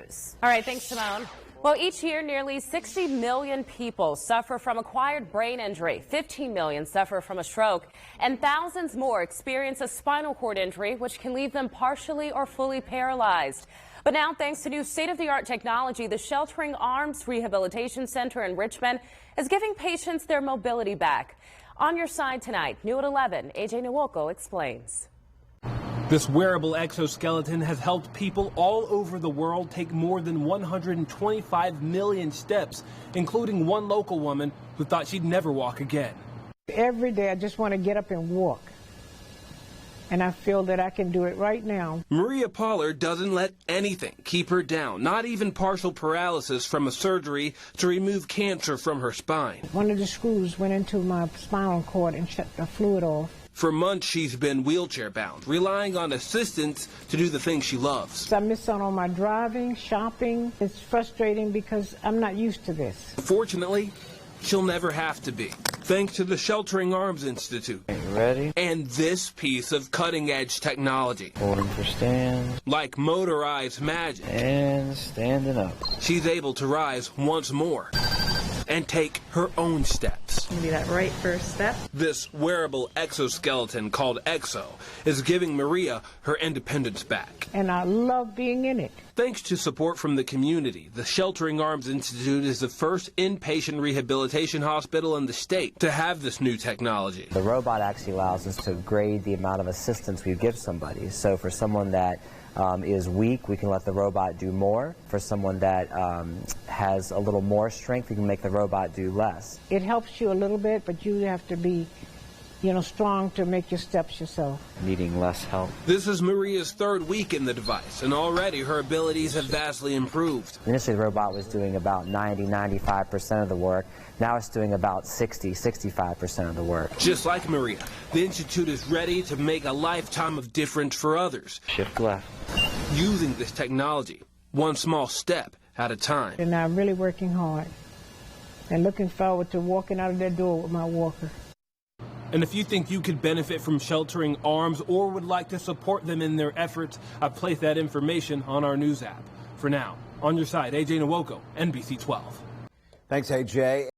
News. All right, thanks, Simone. Well, each year, nearly 60 million people suffer from acquired brain injury, 15 million suffer from a stroke, and thousands more experience a spinal cord injury, which can leave them partially or fully paralyzed. But now, thanks to new state-of-the-art technology, the Sheltering Arms Rehabilitation Center in Richmond is giving patients their mobility back. On your side tonight, new at 11, AJ Nwoko explains. This wearable exoskeleton has helped people all over the world take more than 125 million steps, including one local woman who thought she'd never walk again. Every day I just want to get up and walk, and I feel that I can do it right now. Maria Pollard doesn't let anything keep her down, not even partial paralysis from a surgery to remove cancer from her spine. One of the screws went into my spinal cord and shut the fluid off. For months, she's been wheelchair-bound, relying on assistance to do the things she loves. I miss out on my driving, shopping. It's frustrating because I'm not used to this. Fortunately, she'll never have to be, thanks to the Sheltering Arms Institute. Are you ready? And this piece of cutting-edge technology. Holding for stand. Like motorized magic. And standing up. She's able to rise once more and take her own steps. Maybe that right first step. This wearable exoskeleton called Exo is giving Maria her independence back. And I love being in it. Thanks to support from the community, the Sheltering Arms Institute is the first inpatient rehabilitation hospital in the state to have this new technology. The robot actually allows us to grade the amount of assistance we give somebody. So for someone that is weak, we can let the robot do more. For someone that has a little more strength, we can make the robot do less. It helps you a little bit, but you have to be, strong to make your steps yourself. Needing less help. This is Maria's third week in the device, and already her abilities have vastly improved. Initially, the robot was doing about 90–95% of the work. Now it's doing about 60–65% of the work. Just like Maria, the Institute is ready to make a lifetime of difference for others. Shift left. Using this technology, one small step at a time. And I'm really working hard and looking forward to walking out of that door with my walker. And if you think you could benefit from Sheltering Arms or would like to support them in their efforts, I've placed that information on our news app. For now, on your side, AJ Nwoko, NBC 12. Thanks, AJ.